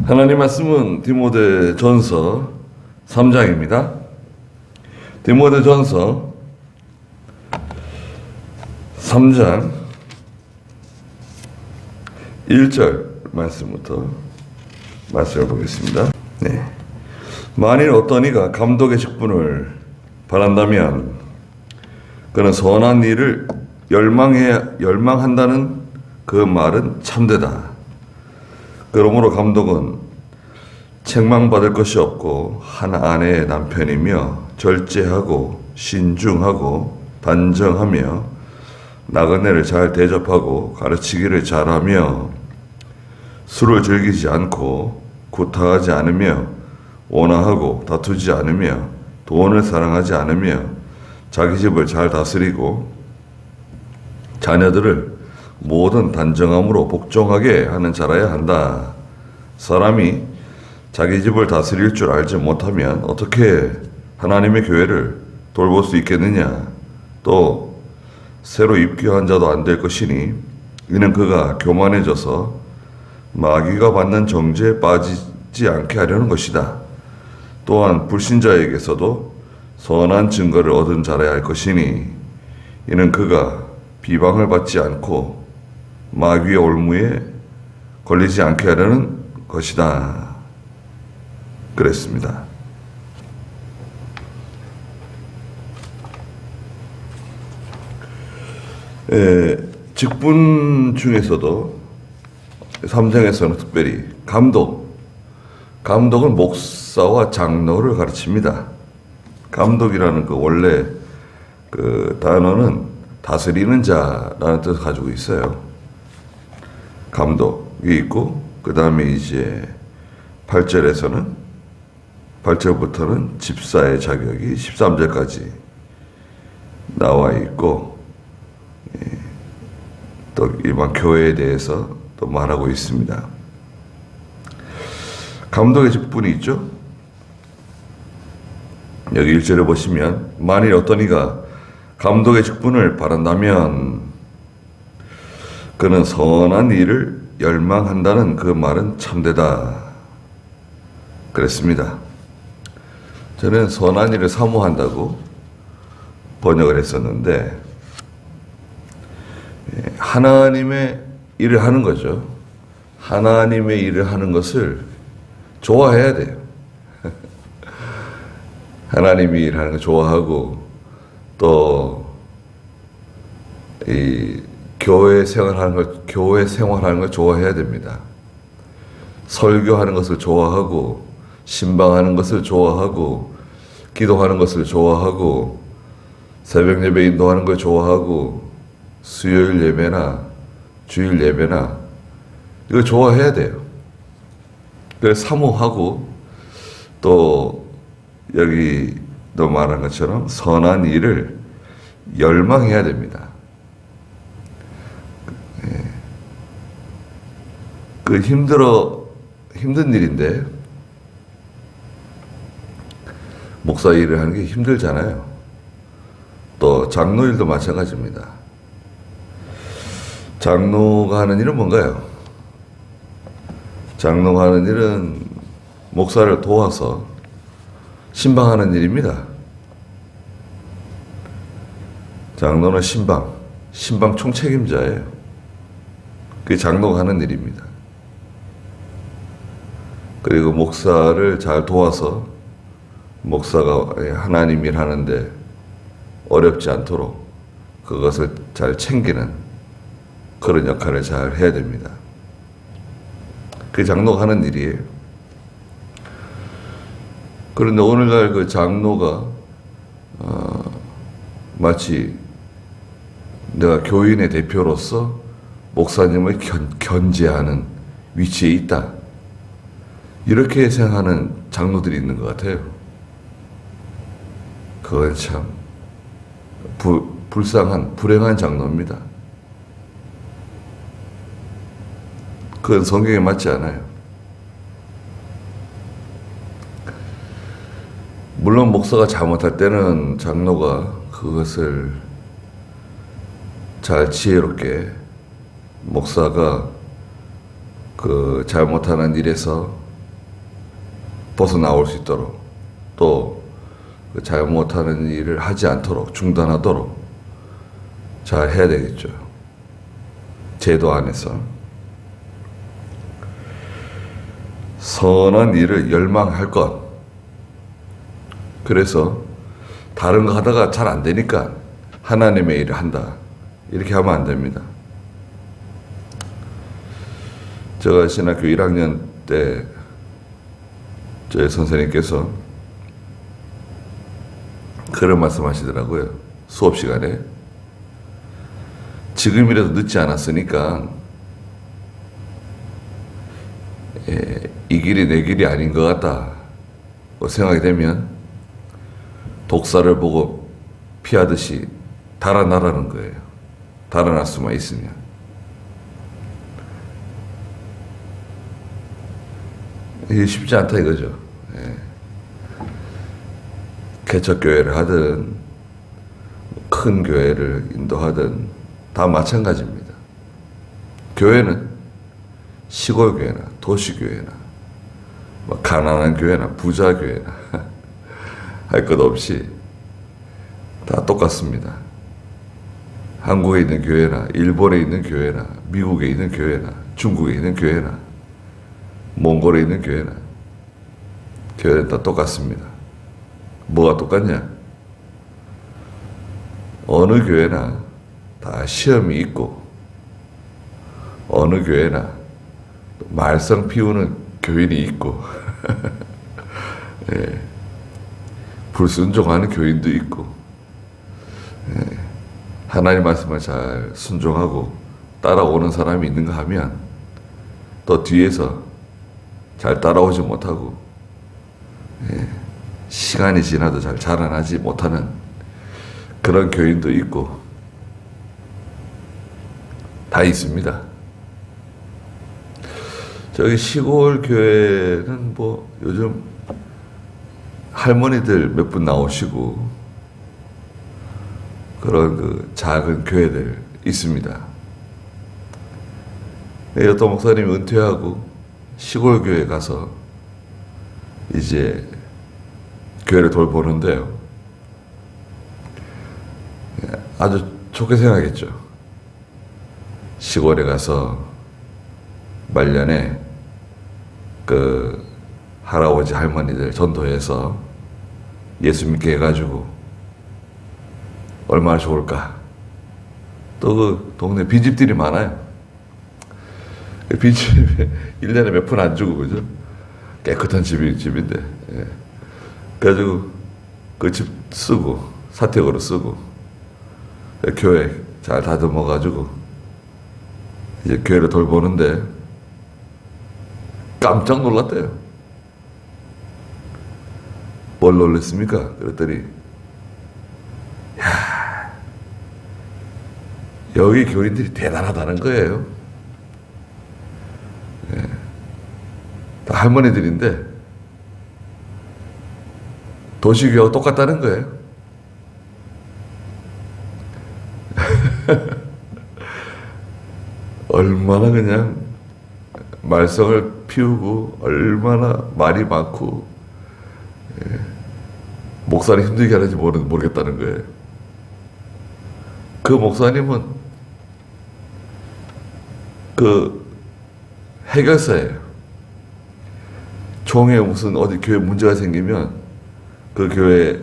하나님 말씀은 디모데 전서 3장입니다. 디모데 전서 3장 1절 말씀부터 말씀해 보겠습니다. 네. 만일 어떤 이가 감독의 직분을 바란다면 그는 선한 일을 열망한다는 그 말은 참되다. 그러므로 감독은 책망받을 것이 없고 한 아내의 남편이며 절제하고 신중하고 단정하며 나그네를 잘 대접하고 가르치기를 잘하며 술을 즐기지 않고 구타하지 않으며 온화하고 다투지 않으며 돈을 사랑하지 않으며 자기 집을 잘 다스리고 자녀들을 모든 단정함으로 복종하게 하는 자라야 한다. 사람이 자기 집을 다스릴 줄 알지 못하면 어떻게 하나님의 교회를 돌볼 수 있겠느냐. 또 새로 입교한 자도 안 될 것이니 이는 그가 교만해져서 마귀가 받는 정죄에 빠지지 않게 하려는 것이다. 또한 불신자에게서도 선한 증거를 얻은 자라야 할 것이니 이는 그가 비방을 받지 않고 마귀의 올무에 걸리지 않게 하려는 것이다. 그랬습니다. 직분 중에서도 3장에서는 특별히 감독은 목사와 장로를 가르칩니다. 감독이라는 그 원래 그 단어는 다스리는 자라는 뜻을 가지고 있어요. 감독이 있고 그 다음에 이제 8절부터는 집사의 자격이 13절까지 나와 있고 또 일반 교회에 대해서 또 말하고 있습니다. 감독의 직분이 있죠. 여기 1절에 보시면 만일 어떤 이가 감독의 직분을 바란다면 그는 선한 일을 열망한다는 그 말은 참되다. 그랬습니다. 저는 선한 일을 사모한다고 번역을 했었는데 하나님의 일을 하는 거죠. 하나님의 일을 하는 것을 좋아해야 돼요. 하나님이 일하는 거 좋아하고 또 이 교회 생활하는 걸 좋아해야 됩니다. 설교하는 것을 좋아하고 신방하는 것을 좋아하고 기도하는 것을 좋아하고 새벽 예배 인도하는 걸 좋아하고 수요일 예배나 주일 예배나 이걸 좋아해야 돼요. 그래서 사모하고 또 여기 너 말한 것처럼 선한 일을 열망해야 됩니다. 그 힘든 일인데 목사 일을 하는 게 힘들잖아요. 또 장로 일도 마찬가지입니다. 장로가 하는 일은 뭔가요? 장로가 하는 일은 목사를 도와서 신방하는 일입니다. 장로는 신방 총책임자예요. 그게 장로가 하는 일입니다. 그리고 목사를 잘 도와서 목사가 하나님 일 하는데 어렵지 않도록 그것을 잘 챙기는 그런 역할을 잘 해야 됩니다. 그게 장로가 하는 일이에요. 그런데 오늘날 그 장로가 마치 내가 교인의 대표로서 목사님을 견제하는 위치에 있다. 이렇게 생각하는 장로들이 있는 것 같아요. 그건 참 불행한 장로입니다. 그건 성경에 맞지 않아요. 물론 목사가 잘못할 때는 장로가 그것을 잘 지혜롭게 목사가 그 잘못하는 일에서 벗어나올 수 있도록 또 그 잘못하는 일을 하지 않도록 중단하도록 잘 해야 되겠죠. 제도 안에서 선한 일을 열망할 것. 그래서 다른 거 하다가 잘 안 되니까 하나님의 일을 한다. 이렇게 하면 안 됩니다. 제가 신학교 1학년 때 저희 선생님께서 그런 말씀 하시더라고요. 수업 시간에. 지금이라도 늦지 않았으니까 이 길이 내 길이 아닌 것 같다 생각이 되면 독사를 보고 피하듯이 달아나라는 거예요. 달아날 수만 있으면. 이게 쉽지 않다 이거죠. 개척교회를 하든 큰 교회를 인도하든 다 마찬가지입니다. 교회는 시골 교회나 도시 교회나 가난한 교회나 부자 교회나 할 것 없이 다 똑같습니다. 한국에 있는 교회나 일본에 있는 교회나 미국에 있는 교회나 중국에 있는 교회나 몽골에 있는 교회나 교회는 다 똑같습니다. 뭐가 똑같냐? 어느 교회나 다 시험이 있고 어느 교회나 말썽 피우는 교인이 있고 예, 불순종하는 교인도 있고 예, 하나님 말씀을 잘 순종하고 따라오는 사람이 있는가 하면 또 뒤에서 잘 따라오지 못하고 예, 시간이 지나도 잘 자라나지 못하는 그런 교인도 있고 다 있습니다. 저기 시골 교회는 뭐 요즘 할머니들 몇 분 나오시고 그런 그 작은 교회들 있습니다. 어떤 목사님이 은퇴하고 시골 교회 가서 이제 교회를 돌보는데요. 아주 좋게 생각했죠. 시골에 가서 말년에 그 할아버지 할머니들 전도해서 예수 믿게 해가지고 얼마나 좋을까. 또 그 동네 빈집들이 많아요. 빈집에 1년에 몇 푼 안 주고 그죠? 깨끗한 집인데 예. 그래가지고 그 집 쓰고 사택으로 쓰고 교회 잘 다듬어가지고 이제 교회를 돌보는데 깜짝 놀랐대요. 뭘 놀랬습니까? 그랬더니 야, 여기 교인들이 대단하다는 거예요. 예. 다 할머니들인데 도시교회하고 똑같다는 거예요. 얼마나 그냥 말썽을 피우고 얼마나 말이 많고 예. 목사님 힘들게 하는지 모르겠다는 거예요. 그 목사님은 그 해결사예요. 총회 무슨 어디 교회 문제가 생기면 그 교회에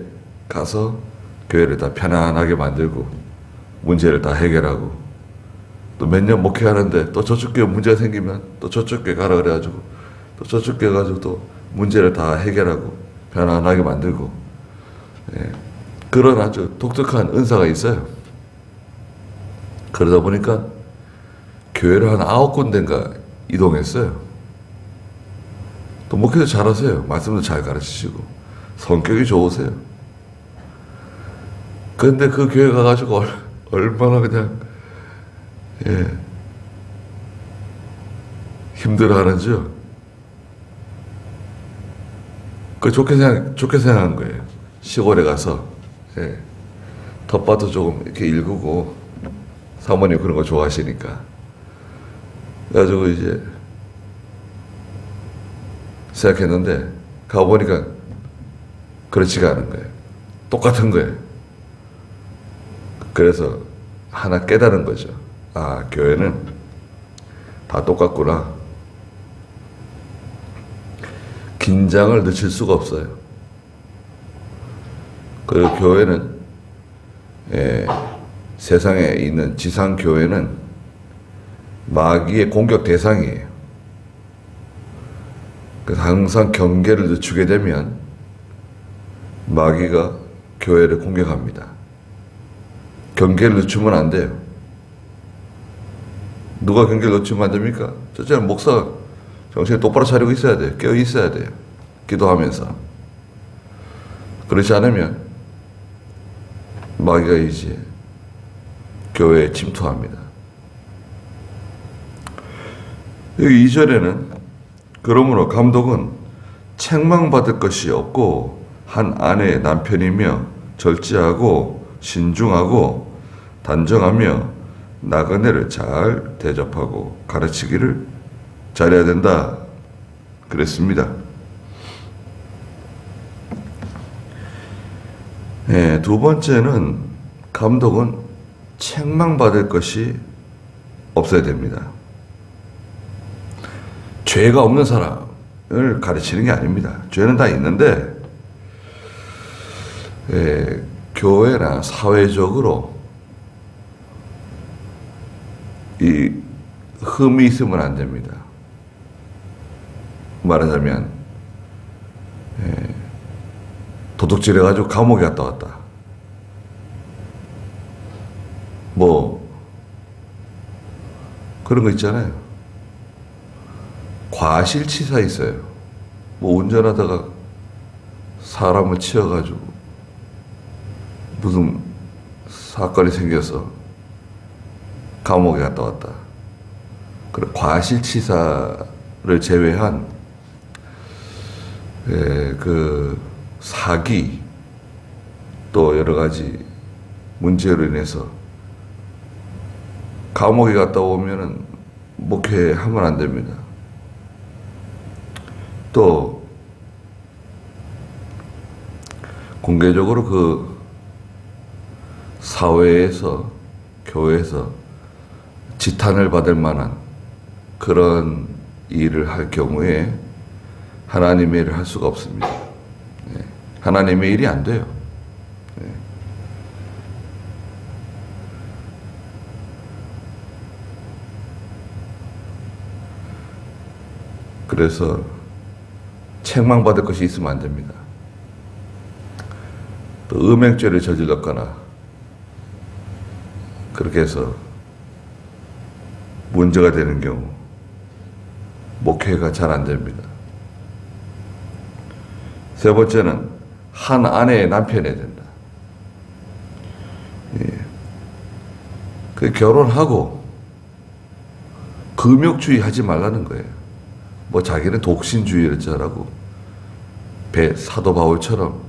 가서 교회를 다 편안하게 만들고 문제를 다 해결하고 또 몇 년 목회하는데 또 저쪽 교회 문제가 생기면 또 저쪽 교회 가라 그래가지고 또 저쪽 교회 가지고 또 문제를 다 해결하고 편안하게 만들고 예. 그런 아주 독특한 은사가 있어요. 그러다 보니까 교회를 한 9군데인가 이동했어요. 또 목회도 잘하세요. 말씀도 잘 가르치시고 성격이 좋으세요. 그런데 그 교회 가가지고 얼마나 그냥 예, 힘들어하는지요. 그 좋게 생각한 거예요. 시골에 가서 예, 텃밭도 조금 이렇게 일구고 사모님 그런 거 좋아하시니까 그래가지고 이제 생각했는데 가보니까 그렇지가 않은 거예요. 똑같은 거예요. 그래서 하나 깨달은 거죠. 아, 교회는 다 똑같구나. 긴장을 늦출 수가 없어요. 그리고 교회는 세상에 있는 지상 교회는 마귀의 공격 대상이에요. 그래서 항상 경계를 늦추게 되면 마귀가 교회를 공격합니다. 경계를 늦추면 안 돼요. 누가 경계를 늦추면 안 됩니까? 첫째는 목사 정신을 똑바로 차리고 있어야 돼요. 깨어 있어야 돼요. 기도하면서. 그렇지 않으면 마귀가 이제 교회에 침투합니다. 여기 2절에는 그러므로 감독은 책망받을 것이 없고 한 아내의 남편이며 절제하고 신중하고 단정하며 나그네를 잘 대접하고 가르치기를 잘해야 된다 그랬습니다. 두 번째는 감독은 책망받을 것이 없어야 됩니다. 죄가 없는 사람을 가르치는 게 아닙니다. 죄는 다 있는데 교회나 사회적으로 이 흠이 있으면 안 됩니다. 말하자면 도둑질해가지고 감옥에 갔다 왔다. 뭐 그런 거 있잖아요. 과실치사 있어요. 뭐 운전하다가 사람을 치여가지고 무슨 사건이 생겨서 감옥에 갔다 왔다. 그런 과실치사를 제외한 그 사기 또 여러 가지 문제로 인해서 감옥에 갔다 오면은 목회하면 안 됩니다. 또 공개적으로 그 사회에서 교회에서 지탄을 받을 만한 그런 일을 할 경우에 하나님의 일을 할 수가 없습니다. 하나님의 일이 안 돼요. 그래서 책망받을 것이 있으면 안 됩니다. 또 음행죄를 저질렀거나 그렇게 해서 문제가 되는 경우 목회가 잘 안 됩니다. 세 번째는 한 아내의 남편이 된다. 그 결혼하고 금욕주의 하지 말라는 거예요. 뭐 자기는 독신주의를 잘하고 사도 바울처럼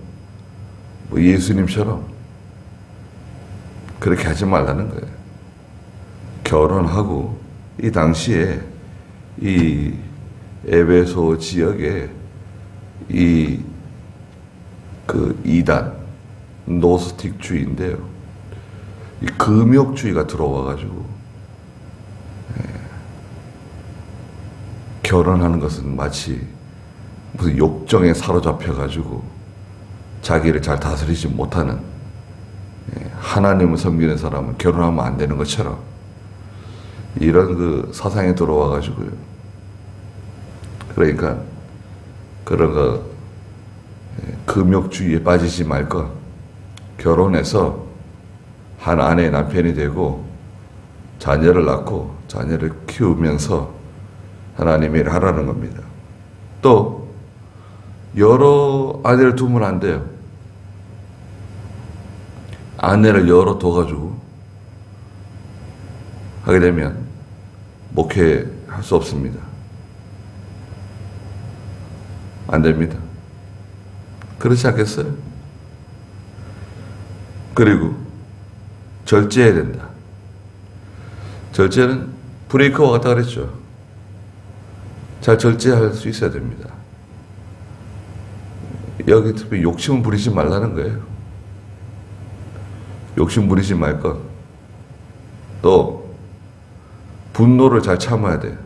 뭐 예수님처럼 그렇게 하지 말라는 거예요. 결혼하고 이 당시에 이 에베소 지역에 그 이단 노스틱주의인데요. 이 금욕주의가 들어와가지고 결혼하는 것은 마치 무슨 욕정에 사로잡혀가지고 자기를 잘 다스리지 못하는 하나님을 섬기는 사람은 결혼하면 안 되는 것처럼 이런 그 사상이 들어와가지고요. 그러니까 그런 거 금욕주의에 빠지지 말 것. 결혼해서 한 아내의 남편이 되고 자녀를 낳고 자녀를 키우면서 하나님의 일을 하라는 겁니다. 또 여러 아내를 두면 안 돼요. 아내를 여러 둬가지고 하게 되면 목회할 수 없습니다. 안 됩니다. 그렇지 않겠어요? 그리고 절제해야 된다. 절제는 브레이크와 같다 그랬죠. 잘 절제할 수 있어야 됩니다. 여기 특히 욕심을 부리지 말라는 거예요. 욕심 부리지 말 것. 또 분노를 잘 참아야 돼요.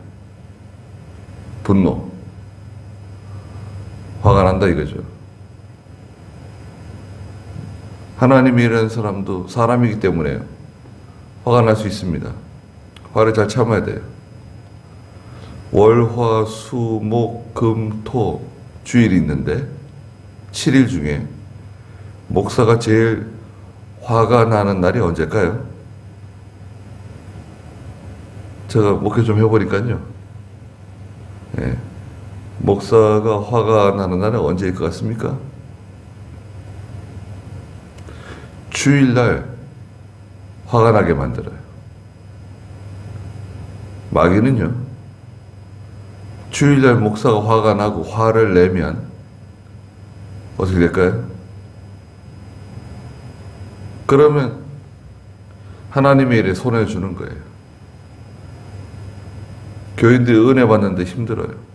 분노. 화가 난다 이거죠. 하나님이 이런 사람도 사람이기 때문에 화가 날 수 있습니다. 화를 잘 참아야 돼요. 월, 화, 수, 목, 금, 토 주일이 있는데 7일 중에 목사가 제일 화가 나는 날이 언제일까요? 제가 목회 좀 해보니까요. 예. 목사가 화가 나는 날은 언제일 것 같습니까? 주일날 화가 나게 만들어요. 마귀는요, 주일날 목사가 화가 나고 화를 내면 어떻게 될까요? 그러면 하나님의 일에 손해를 주는 거예요. 교인들이 은혜 받는데 힘들어요.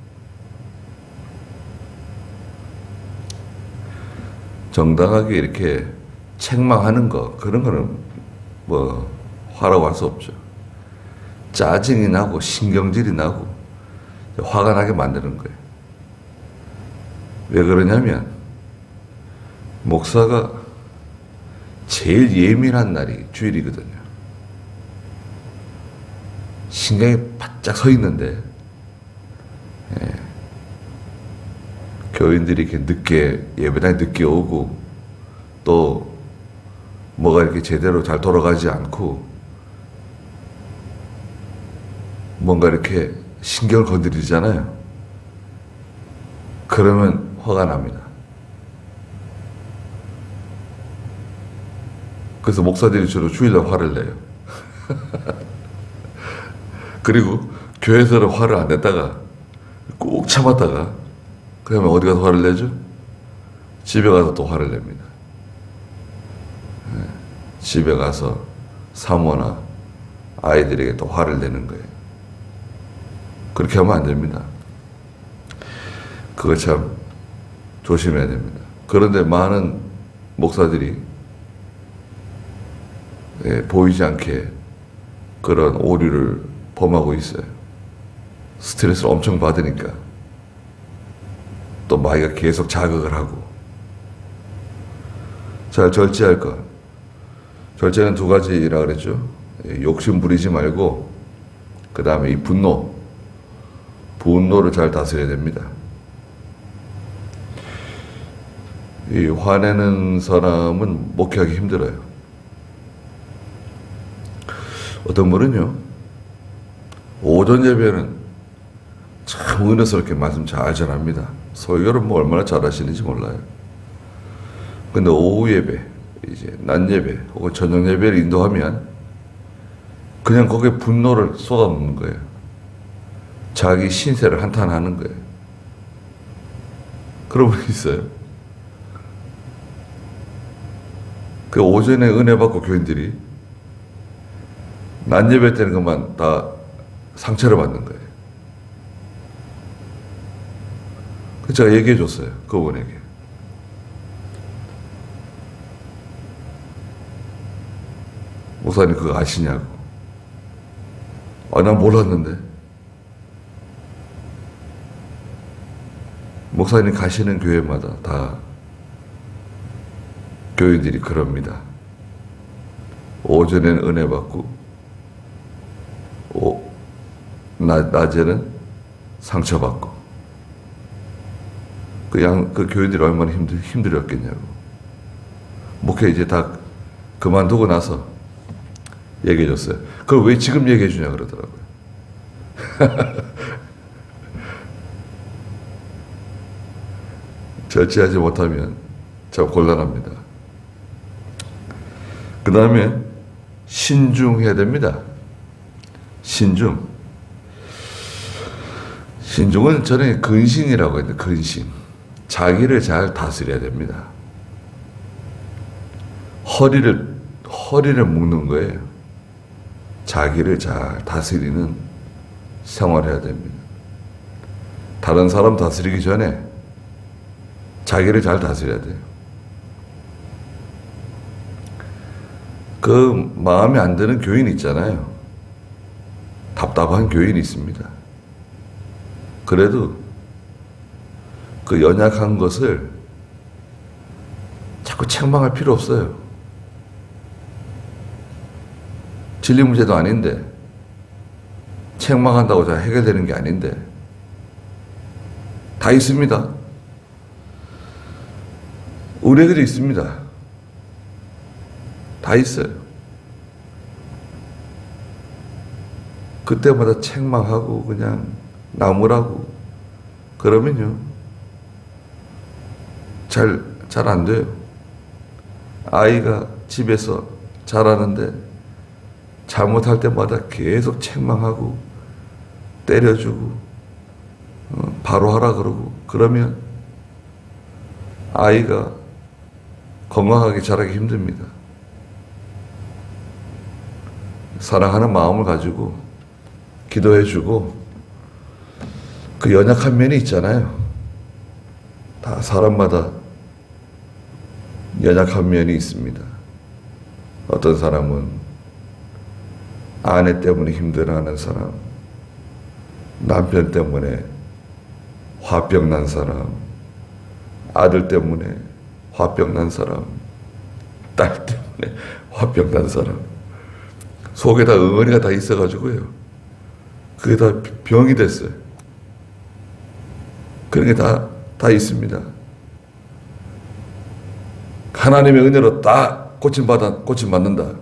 정당하게 이렇게 책망하는 거, 그런 거는 뭐 화라고 할 수 없죠. 짜증이 나고 신경질이 나고 화가 나게 만드는 거예요. 왜 그러냐면 목사가 제일 예민한 날이 주일이거든요. 신경이 바짝 서 있는데, 예. 교인들이 이렇게 늦게 예배당에 늦게 오고 또 뭐가 이렇게 제대로 잘 돌아가지 않고 뭔가 이렇게 신경을 건드리잖아요. 그러면 화가 납니다. 그래서 목사들이 주로 주일날 화를 내요. 그리고 교회에서는 화를 안 냈다가 꾹 참았다가 그러면 어디 가서 화를 내죠? 집에 가서 또 화를 냅니다. 집에 가서 사모나 아이들에게 또 화를 내는 거예요. 그렇게 하면 안 됩니다. 그거 참 조심해야 됩니다. 그런데 많은 목사들이 보이지 않게 그런 오류를 범하고 있어요. 스트레스를 엄청 받으니까 또 마귀가 계속 자극을 하고. 잘 절제할 것. 절제는 두 가지라 그랬죠. 욕심 부리지 말고 그 다음에 이 분노를 잘 다스려야 됩니다. 이 화내는 사람은 목회하기 힘들어요. 어떤 분은요, 오전 예배는 참 은혜스럽게 말씀 잘 전합니다. 설교를 뭐 얼마나 잘하시는지 몰라요. 근데 오후 예배, 이제 낮 예배 혹은 저녁 예배를 인도하면 그냥 거기에 분노를 쏟아놓는 거예요. 자기 신세를 한탄하는 거예요. 그런 분이 있어요. 그 오전에 은혜 받고 교인들이 낮 예배 때는 그만 다 상처를 받는 거예요. 그래서 제가 얘기해 줬어요. 그분에게. 목사님 그거 아시냐고. 난 몰랐는데. 목사님 가시는 교회마다 다 교인들이 그럽니다. 오전에는 은혜 받고 낮에는 상처받고. 그 교인들이 얼마나 힘들었겠냐고. 목회 이제 다 그만두고 나서 얘기해 줬어요. 그걸 왜 지금 얘기해 주냐 그러더라고요. 절제하지 못하면 참 곤란합니다. 그 다음에 신중해야 됩니다. 신중은 저는 근신이라고 했는데, 근신. 자기를 잘 다스려야 됩니다. 허리를 묶는 거예요. 자기를 잘 다스리는 생활을 해야 됩니다. 다른 사람 다스리기 전에 자기를 잘 다스려야 돼요. 그 마음에 안 드는 교인 있잖아요. 답답한 교인이 있습니다. 그래도 그 연약한 것을 자꾸 책망할 필요 없어요. 진리 문제도 아닌데, 책망한다고 다 해결되는 게 아닌데, 다 있습니다. 우리 애들이 있습니다. 다 있어요. 그때마다 책망하고 그냥 나무라고 그러면요, 잘 안 돼요. 아이가 집에서 자라는데 잘못할 때마다 계속 책망하고 때려주고 바로 하라 그러고 그러면 아이가 건강하게 자라기 힘듭니다. 사랑하는 마음을 가지고 기도해주고 그 연약한 면이 있잖아요. 다 사람마다 연약한 면이 있습니다. 어떤 사람은 아내 때문에 힘들어하는 사람, 남편 때문에 화병 난 사람, 아들 때문에 화병 난 사람, 딸 때문에 화병 난 사람, 속에 다 응어리가 다 있어가지고요. 그게 다 병이 됐어요. 그런 게 다 있습니다. 하나님의 은혜로 다 고침받는다.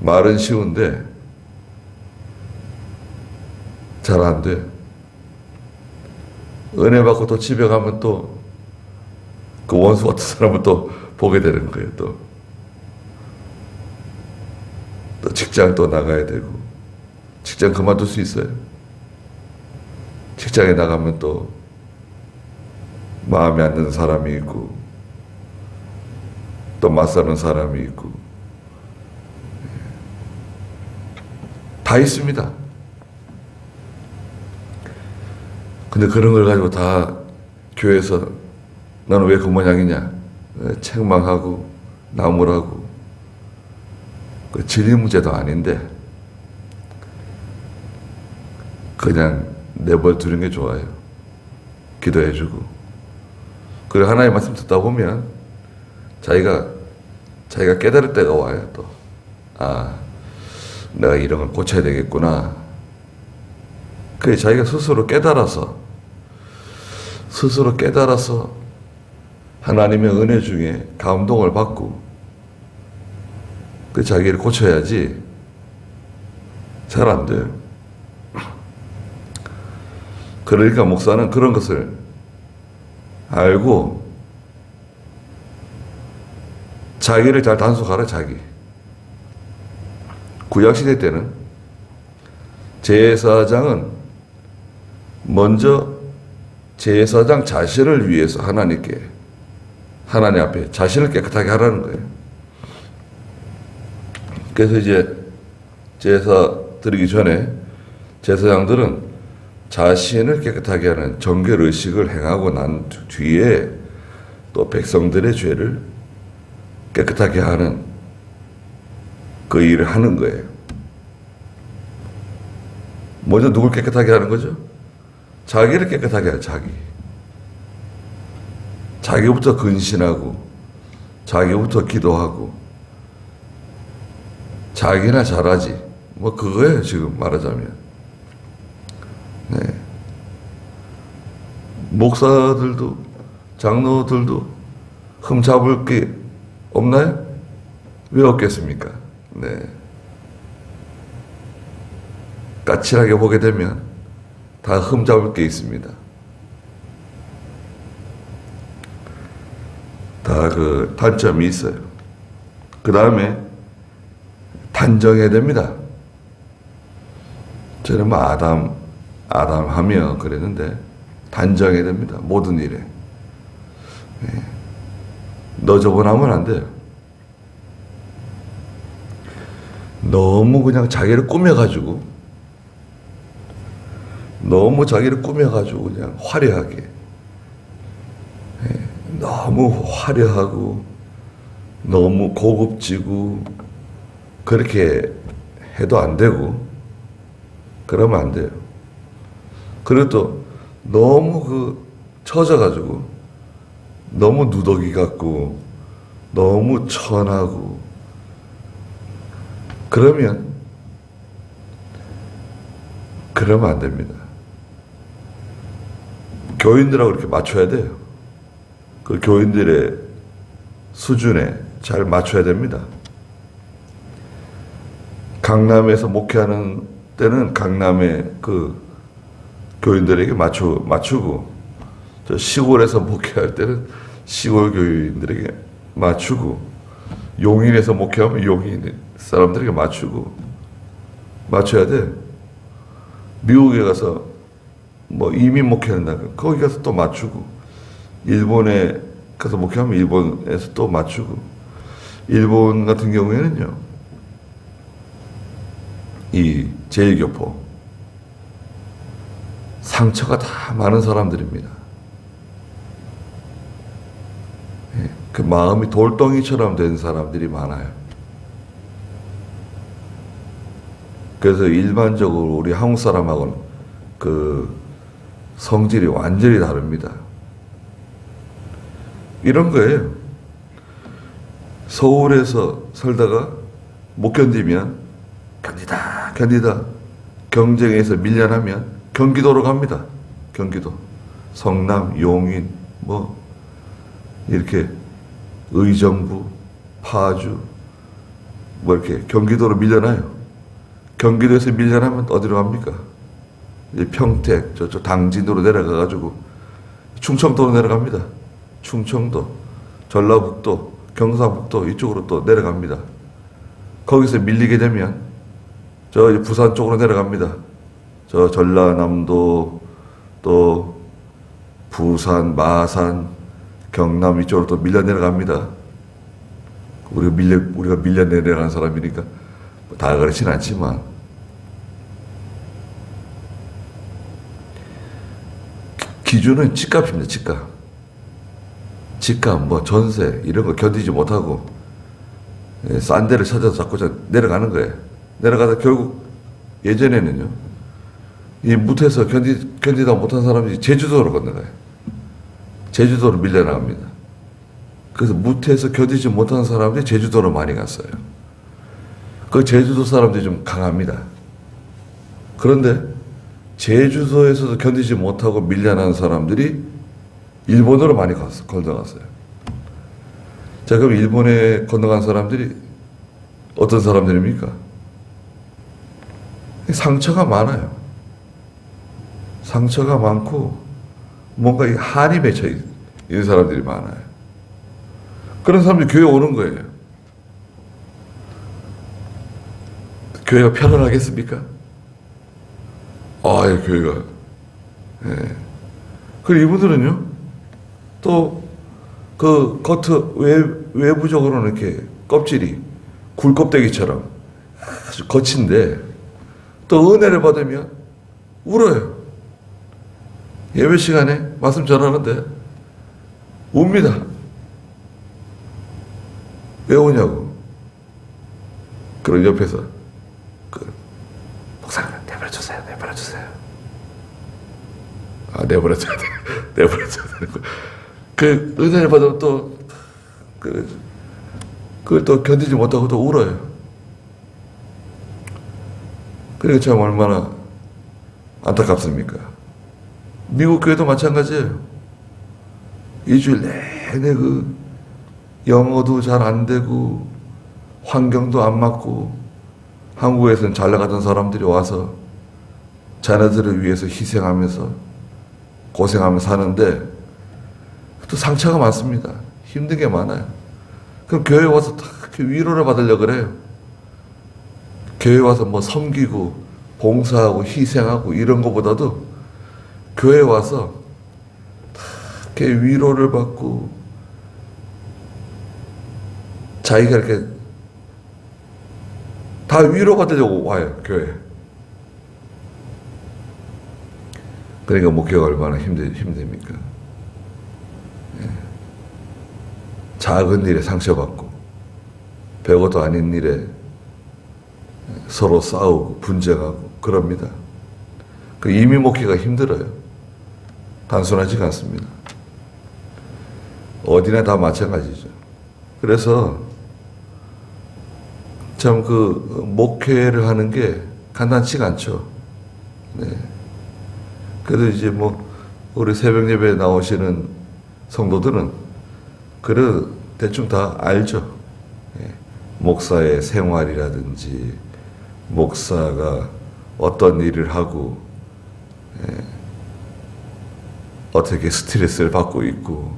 말은 쉬운데 잘 안 돼. 은혜 받고 또 집에 가면 또 그 원수 같은 사람을 또 보게 되는 거예요. 또 직장 또 나가야 되고, 직장 그만둘 수 있어요. 직장에 나가면 또 마음에 안 드는 사람이 있고, 또 맞서는 사람이 있고, 다 있습니다. 근데 그런 걸 가지고 다 교회에서 너는 왜 그 모양이냐 책망하고 나무라고, 그 진리 문제도 아닌데 그냥 내버려 두는 게 좋아요. 기도해주고. 그리고 하나님 말씀 듣다 보면 자기가 깨달을 때가 와요. 또 내가 이런 걸 고쳐야 되겠구나. 그게 자기가 스스로 깨달아서 하나님의 은혜 중에 감동을 받고 그 자기를 고쳐야지 잘 안 돼요. 그러니까 목사는 그런 것을 알고 자기를 잘 단속하라. 자기. 구약시대 때는 제사장은 먼저 제사장 자신을 위해서 하나님 앞에 자신을 깨끗하게 하라는 거예요. 그래서 이제 제사 드리기 전에 제사장들은 자신을 깨끗하게 하는 정결의식을 행하고 난 뒤에 또 백성들의 죄를 깨끗하게 하는 그 일을 하는 거예요. 먼저 누굴 깨끗하게 하는 거죠? 자기를 깨끗하게 하는 자기부터 근신하고 자기부터 기도하고 자기나 잘하지. 뭐 그거예요, 지금 말하자면. 네. 목사들도 장로들도 흠잡을 게 없나요? 왜 없겠습니까? 네. 까칠하게 보게 되면 다 흠잡을 게 있습니다. 다 그 단점이 있어요. 그 다음에 단정해야 됩니다. 저는 뭐 아담 하며 그랬는데 단정해야 됩니다. 모든 일에. 네. 너저분하면 안 돼요. 너무 그냥 자기를 꾸며가지고 그냥 화려하게 너무 화려하고 너무 고급지고 그렇게 해도 안 되고 그러면 안 돼요. 그리고 또 너무 처져가지고 너무 누더기 같고 너무 천하고 그러면 안 됩니다. 교인들하고 이렇게 맞춰야 돼요. 그 교인들의 수준에 잘 맞춰야 됩니다. 강남에서 목회하는 때는 강남의 그 교인들에게 맞추고, 저 시골에서 목회할 때는 시골 교인들에게 맞추고, 용인에서 목회하면 용인 사람들에게 맞춰야 돼. 미국에 가서 뭐 이민 목회한다. 거기 가서 또 맞추고, 일본에 가서 목회하면 일본에서 또 맞추고, 일본 같은 경우에는요, 이 제1교포 상처가 다 많은 사람들입니다. 그 마음이 돌덩이처럼 된 사람들이 많아요. 그래서 일반적으로 우리 한국 사람하고는 그 성질이 완전히 다릅니다. 이런 거예요. 서울에서 살다가 못 견디면 견디다 경쟁에서 밀려나면 경기도로 갑니다. 경기도 성남, 용인 뭐 이렇게 의정부, 파주 뭐 이렇게 경기도로 밀려나요. 경기도에서 밀려나면 어디로 갑니까? 평택, 저쪽 당진으로 내려가가지고 충청도로 내려갑니다. 충청도, 전라북도, 경상북도 이쪽으로 또 내려갑니다. 거기서 밀리게 되면 저 부산 쪽으로 내려갑니다. 저 전라남도 또 부산, 마산, 경남 이쪽으로 또 밀려 내려갑니다. 우리가 밀려 내려가는 사람이니까 다 그렇진 않지만 기준은 집값입니다. 집값 뭐 전세 이런 거 견디지 못하고 싼 데를 찾아서 자꾸 내려가는 거예요. 내려가다 결국 예전에는요, 이 무태에서 견디다 못한 사람이 제주도로 건너가요. 제주도로 밀려나갑니다. 그래서 무태에서 견디지 못한 사람들이 제주도로 많이 갔어요. 그 제주도 사람들이 좀 강합니다. 그런데 제주도에서도 견디지 못하고 밀려난 사람들이 일본으로 많이 건너갔어요. 자, 그럼 일본에 건너간 사람들이 어떤 사람들입니까? 상처가 많아요. 상처가 많고 뭔가 한이 맺혀 있는 사람들이 많아요. 그런 사람들이 교회 오는 거예요. 교회가 편안하겠습니까? 교회가. 예. 그리고 이분들은요, 또 그 외부적으로는 이렇게 껍질이 굴껍데기처럼 아주 거친데 또 은혜를 받으면 울어요. 예배 시간에 말씀 전하는데 웁니다. 왜 우냐고. 그럼 옆에서 목사님 내버려주세요. 내버려줘야 돼. 내버려줘야 되는 거. 그 은혜를 받으면 또 그걸 또 견디지 못하고 또 울어요. 그러니까 참 얼마나 안타깝습니까? 미국 교회도 마찬가지예요. 일주일 내내 영어도 잘 안 되고 환경도 안 맞고 한국에서는 잘 나가던 사람들이 와서 자녀들을 위해서 희생하면서 고생하면서 사는데 또 상처가 많습니다. 힘든 게 많아요. 그럼 교회 와서 다 위로를 받으려고 그래요. 교회 와서 뭐 섬기고 봉사하고 희생하고 이런 것보다도 교회 와서 다 이렇게 위로를 받고 자기가 이렇게 다 위로받으려고 와요, 교회. 그러니까 목회가 얼마나 힘듭니까? 예. 작은 일에 상처받고 별것도 아닌 일에 서로 싸우고 분쟁하고 그럽니다. 그 이미 먹기가 힘들어요. 단순하지가 않습니다. 어디나 다 마찬가지죠. 그래서 참 그 목회를 하는 게 간단치가 않죠. 네. 그래도 이제 뭐 우리 새벽 예배에 나오시는 성도들은 그래 대충 다 알죠. 예. 목사의 생활이라든지 목사가 어떤 일을 하고 어떻게 스트레스를 받고 있고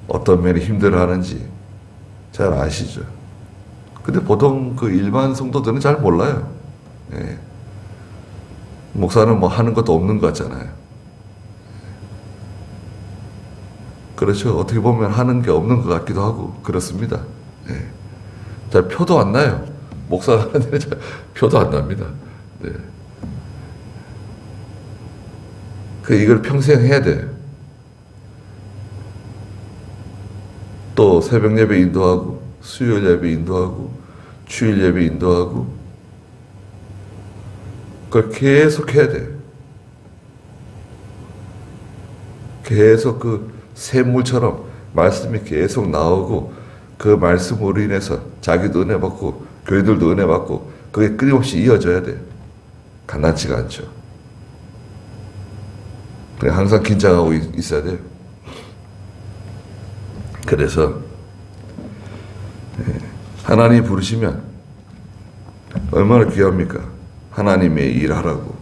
어떤 면이 힘들어하는지 잘 아시죠. 근데 보통 그 일반 성도들은 잘 몰라요. 예. 목사는 뭐 하는 것도 없는 것 같잖아요. 그렇죠. 어떻게 보면 하는 게 없는 것 같기도 하고 그렇습니다. 예. 잘 표도 안 나요. 목사가 하는 데는 잘 표도 안 납니다. 네. 이걸 평생 해야 돼요. 또 새벽 예배 인도하고 수요일 예배 인도하고 주일 예배 인도하고 그걸 계속 해야 돼요. 계속 그 샘물처럼 말씀이 계속 나오고 그 말씀으로 인해서 자기도 은혜 받고 교회들도 은혜 받고 그게 끊임없이 이어져야 돼요. 간단치가 않죠. 항상 긴장하고 있어야 돼요. 그래서 하나님이 부르시면 얼마나 귀합니까? 하나님의 일하라고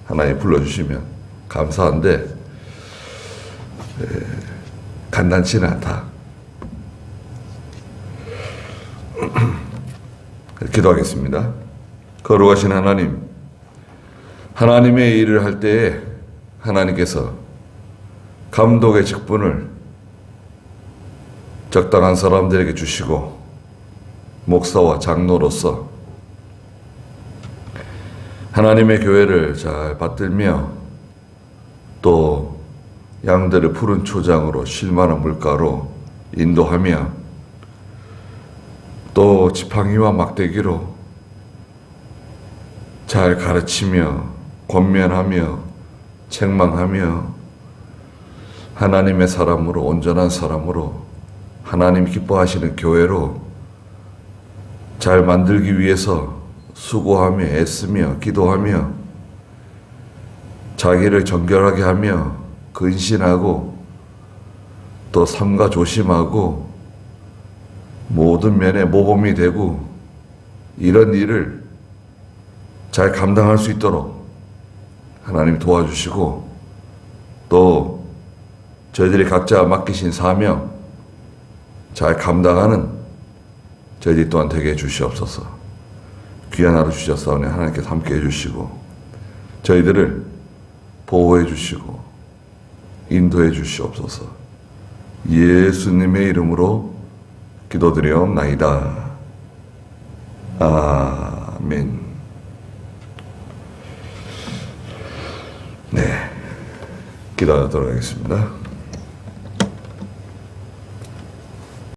하나님 불러주시면 감사한데 간단치는 않다. 기도하겠습니다. 거룩하신 하나님, 하나님의 일을 할 때에 하나님께서 감독의 직분을 적당한 사람들에게 주시고 목사와 장로로서 하나님의 교회를 잘 받들며 또 양들을 푸른 초장으로 쉴만한 물가로 인도하며 또 지팡이와 막대기로 잘 가르치며 권면하며 책망하며 하나님의 사람으로 온전한 사람으로 하나님 기뻐하시는 교회로 잘 만들기 위해서 수고하며 애쓰며 기도하며 자기를 정결하게 하며 근신하고 또 삼가 조심하고 모든 면에 모범이 되고 이런 일을 잘 감당할 수 있도록 하나님 도와주시고 또 저희들이 각자 맡기신 사명 잘 감당하는 저희들 또한 되게 해주시옵소서. 귀한 하루 주셨사오니 하나님께서 함께 해주시고 저희들을 보호해 주시고 인도해 주시옵소서. 예수님의 이름으로 기도드리옵나이다. 아멘. 네, 기도하도록 하겠습니다.